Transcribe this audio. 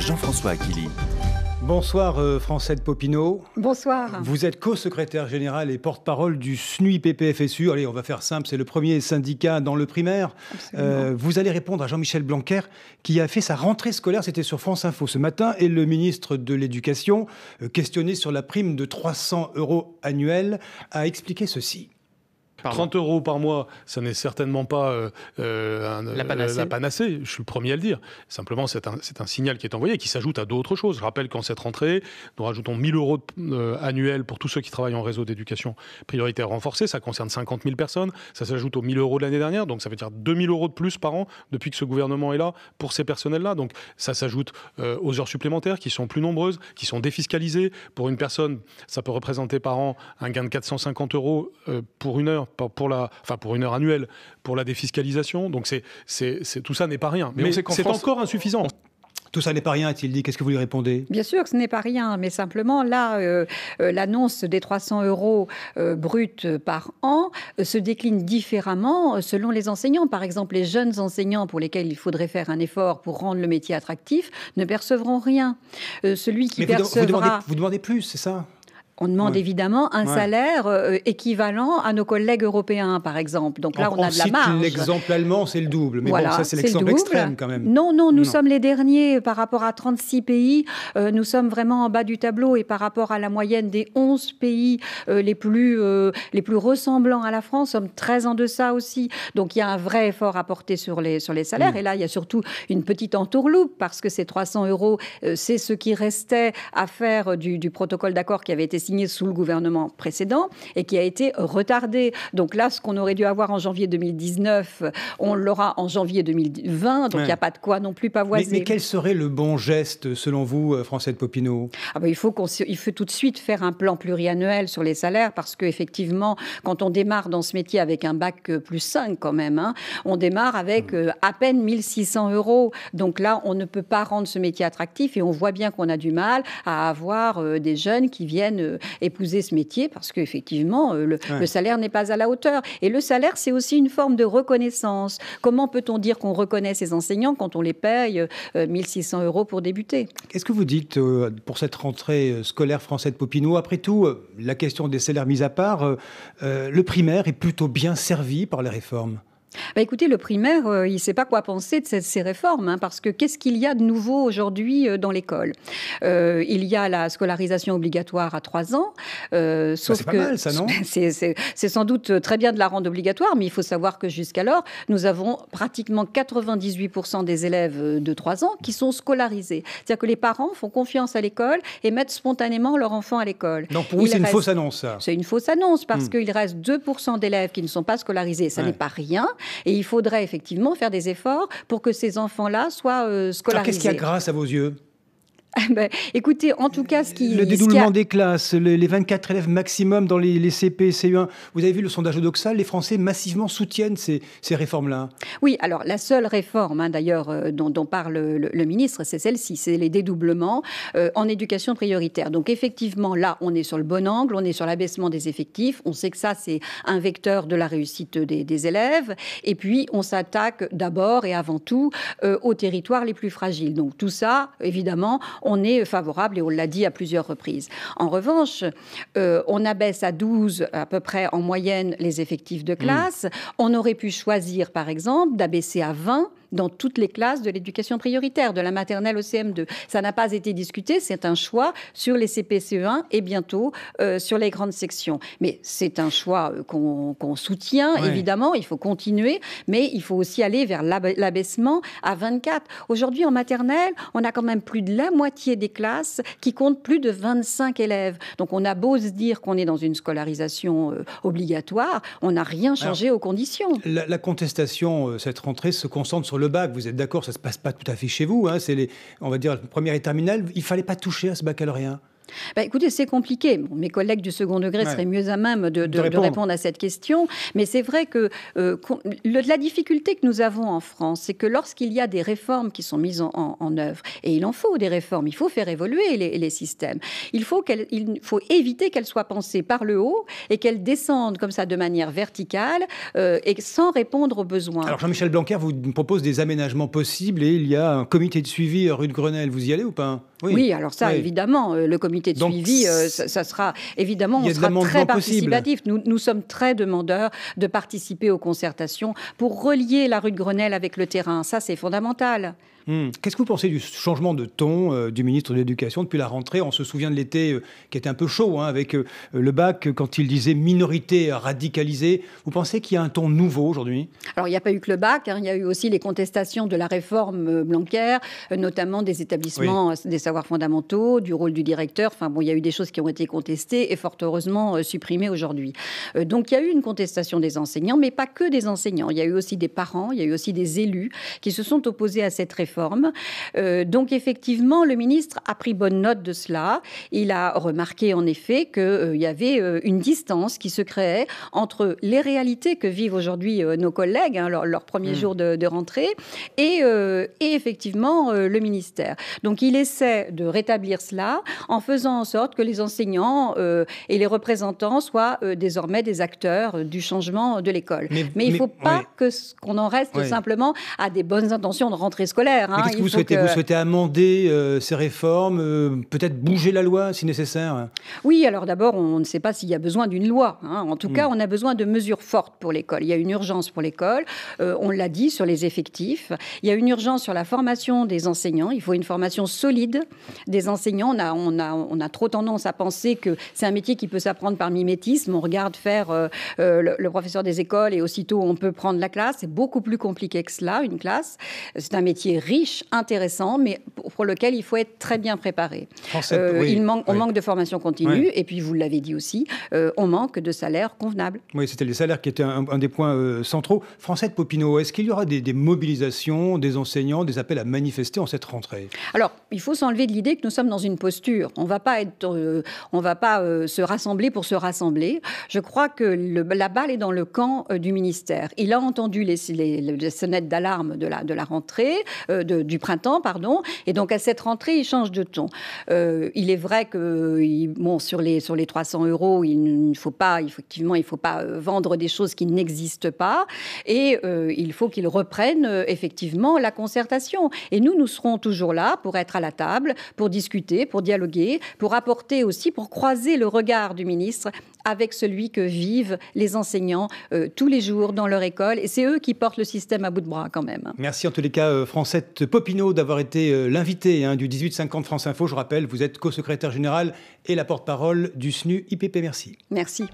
Jean-François Aquili. Bonsoir Francette Popinot. Bonsoir. Vous êtes co-secrétaire général et porte-parole du SNUIPP-FSU. Allez, on va faire simple, c'est le premier syndicat dans le primaire. Vous allez répondre à Jean-Michel Blanquer qui a fait sa rentrée scolaire, c'était sur France Info ce matin, et le ministre de l'Éducation, questionné sur la prime de 300 € annuels, a expliqué ceci. 30 € par mois, ça n'est certainement pas la panacée, je suis le premier à le dire. Simplement, c'est un signal qui est envoyé et qui s'ajoute à d'autres choses. Je rappelle qu'en cette rentrée, nous rajoutons 1 000 € annuels pour tous ceux qui travaillent en réseau d'éducation prioritaire renforcée. Ça concerne 50 000 personnes. Ça s'ajoute aux 1 000 € de l'année dernière. Donc, ça veut dire 2 000 € de plus par an depuis que ce gouvernement est là pour ces personnels-là. Donc, ça s'ajoute aux heures supplémentaires qui sont plus nombreuses, qui sont défiscalisées. Pour une personne, ça peut représenter par an un gain de 450 € pour une heure. Pour une heure annuelle, pour la défiscalisation. Donc tout ça n'est pas rien. Mais c'est encore insuffisant. Tout ça n'est pas rien, a-t-il dit. Qu'est-ce que vous lui répondez ? Bien sûr que ce n'est pas rien, mais simplement, là, l'annonce des 300 € bruts par an se décline différemment selon les enseignants. Par exemple, les jeunes enseignants pour lesquels il faudrait faire un effort pour rendre le métier attractif ne percevront rien. Celui qui percevra... Vous demandez plus, c'est ça ? On demande évidemment un salaire équivalent à nos collègues européens, par exemple. Donc là, on a de la marge. L'exemple allemand, c'est le double. Mais voilà, bon, ça, c'est l'exemple extrême, quand même. Non, nous sommes les derniers par rapport à 36 pays. Nous sommes vraiment en bas du tableau. Et par rapport à la moyenne des 11 pays les plus ressemblants à la France, nous sommes très en deçà aussi. Donc, il y a un vrai effort à porter sur les salaires. Et là, il y a surtout une petite entourloupe parce que ces 300 €, c'est ce qui restait à faire du protocole d'accord qui avait été signé sous le gouvernement précédent et qui a été retardé. Donc là, ce qu'on aurait dû avoir en janvier 2019, on l'aura en janvier 2020. Donc il n'y a pas de quoi non plus pavoiser. Mais quel serait le bon geste, selon vous, Francette Popinot ? Il faut tout de suite faire un plan pluriannuel sur les salaires parce qu'effectivement, quand on démarre dans ce métier avec un bac plus 5 quand même, on démarre avec à peine 1 600 €. Donc là, on ne peut pas rendre ce métier attractif et on voit bien qu'on a du mal à avoir des jeunes qui viennent épouser ce métier parce qu'effectivement, le salaire n'est pas à la hauteur. Et le salaire, c'est aussi une forme de reconnaissance. Comment peut-on dire qu'on reconnaît ces enseignants quand on les paye 1 600 € pour débuter ? Qu'est-ce que vous dites pour cette rentrée scolaire Francette Popinot ? Après tout, la question des salaires mise à part, le primaire est plutôt bien servi par les réformes. Écoutez, le primaire, il ne sait pas quoi penser de ces réformes, parce que qu'est-ce qu'il y a de nouveau aujourd'hui dans l'école ? Il y a la scolarisation obligatoire à 3 ans. C'est pas mal, ça, non ? C'est sans doute très bien de la rendre obligatoire, mais il faut savoir que jusqu'alors, nous avons pratiquement 98% des élèves de 3 ans qui sont scolarisés. C'est-à-dire que les parents font confiance à l'école et mettent spontanément leur enfant à l'école. Donc pour vous, c'est une fausse annonce, ça ? C'est une fausse annonce, parce qu'il reste 2% d'élèves qui ne sont pas scolarisés. Ça n'est pas rien. Et il faudrait effectivement faire des efforts pour que ces enfants-là soient scolarisés. Alors, qu'est-ce qu'il y a grâce à vos yeux ? Écoutez, en tout cas, le dédoublement des classes, les 24 élèves maximum dans les CP et CE1. Vous avez vu le sondage Odoxal, les Français massivement soutiennent ces réformes-là. Oui, alors la seule réforme, d'ailleurs, dont parle le ministre, c'est celle-ci, c'est les dédoublements en éducation prioritaire. Donc effectivement, là, on est sur le bon angle, on est sur l'abaissement des effectifs. On sait que ça, c'est un vecteur de la réussite des élèves. Et puis, on s'attaque d'abord et avant tout aux territoires les plus fragiles. Donc tout ça, évidemment, on est favorable et on l'a dit à plusieurs reprises. En revanche, on abaisse à 12 à peu près en moyenne les effectifs de classe. On aurait pu choisir, par exemple, d'abaisser à 20 dans toutes les classes de l'éducation prioritaire, de la maternelle au CM2. Ça n'a pas été discuté, c'est un choix sur les CP-CE1 et bientôt sur les grandes sections. Mais c'est un choix qu'on soutient, évidemment, il faut continuer, mais il faut aussi aller vers l'abaissement à 24. Aujourd'hui, en maternelle, on a quand même plus de la moitié des classes qui comptent plus de 25 élèves. Donc on a beau se dire qu'on est dans une scolarisation obligatoire, on n'a rien changé aux conditions. La contestation, cette rentrée, se concentre sur le bac. Vous êtes d'accord, ça ne se passe pas tout à fait chez vous. C'est on va dire, première et terminale. Il ne fallait pas toucher à ce baccalauréat. Écoutez, c'est compliqué. Bon, mes collègues du second degré seraient mieux à même de répondre à cette question. Mais c'est vrai que la difficulté que nous avons en France, c'est que lorsqu'il y a des réformes qui sont mises en œuvre, et il en faut des réformes, il faut faire évoluer les systèmes, il faut éviter qu'elles soient pensées par le haut et qu'elles descendent comme ça de manière verticale et sans répondre aux besoins. Alors Jean-Michel Blanquer vous propose des aménagements possibles et il y a un comité de suivi rue de Grenelle. Vous y allez ou pas ? Oui, alors ça, évidemment, le comité de suivi, ça sera, évidemment, on sera très participatif. Nous sommes très demandeurs de participer aux concertations pour relier la rue de Grenelle avec le terrain. Ça, c'est fondamental. Qu'est-ce que vous pensez du changement de ton du ministre de l'Éducation depuis la rentrée ? On se souvient de l'été qui était un peu chaud avec le bac, quand il disait minorité radicalisée. Vous pensez qu'il y a un ton nouveau aujourd'hui ? Alors, il n'y a pas eu que le bac, il y a eu aussi les contestations de la réforme Blanquer, notamment des établissements des savoirs fondamentaux, du rôle du directeur. Enfin bon, il y a eu des choses qui ont été contestées et fort heureusement supprimées aujourd'hui. Donc, il y a eu une contestation des enseignants, mais pas que des enseignants. Il y a eu aussi des parents, il y a eu aussi des élus qui se sont opposés à cette réforme. Donc effectivement, le ministre a pris bonne note de cela. Il a remarqué en effet qu'il y avait une distance qui se créait entre les réalités que vivent aujourd'hui nos collègues, leur premier jour de rentrée, et effectivement le ministère. Donc il essaie de rétablir cela en faisant en sorte que les enseignants et les représentants soient désormais des acteurs du changement de l'école. Mais il ne faut pas qu'on en reste simplement à des bonnes intentions de rentrée scolaire. Mais qu'est-ce que vous souhaitez ? Vous souhaitez amender ces réformes, peut-être bouger la loi si nécessaire ? Oui, alors d'abord, on ne sait pas s'il y a besoin d'une loi. En tout cas, on a besoin de mesures fortes pour l'école. Il y a une urgence pour l'école, on l'a dit, sur les effectifs. Il y a une urgence sur la formation des enseignants. Il faut une formation solide des enseignants. On a trop tendance à penser que c'est un métier qui peut s'apprendre par mimétisme. On regarde faire le professeur des écoles et aussitôt on peut prendre la classe. C'est beaucoup plus compliqué que cela, une classe. C'est un métier riche, intéressant, mais pour lequel il faut être très bien préparé. On manque de formation continue, et puis vous l'avez dit aussi, on manque de salaires convenables. Oui, c'était les salaires qui étaient un des points centraux. Françoise Popinot, est-ce qu'il y aura des mobilisations des enseignants, des appels à manifester en cette rentrée ? Alors, il faut s'enlever de l'idée que nous sommes dans une posture. On ne va pas se rassembler pour se rassembler. Je crois que la balle est dans le camp du ministère. Il a entendu les sonnettes d'alarme de la rentrée, du printemps, pardon. Et donc, à cette rentrée, il change de ton. Il est vrai que, sur les 300 €, il ne faut pas vendre des choses qui n'existent pas. Et il faut qu'il reprenne, effectivement, la concertation. Et nous serons toujours là pour être à la table, pour discuter, pour dialoguer, pour apporter aussi, pour croiser le regard du ministre avec celui que vivent les enseignants tous les jours dans leur école. Et c'est eux qui portent le système à bout de bras, quand même. Merci en tous les cas, Françoise Popinot, d'avoir été l'invité du 18-50 France Info. Je rappelle, vous êtes co-secrétaire général et la porte-parole du SNU IPP. Merci. Merci.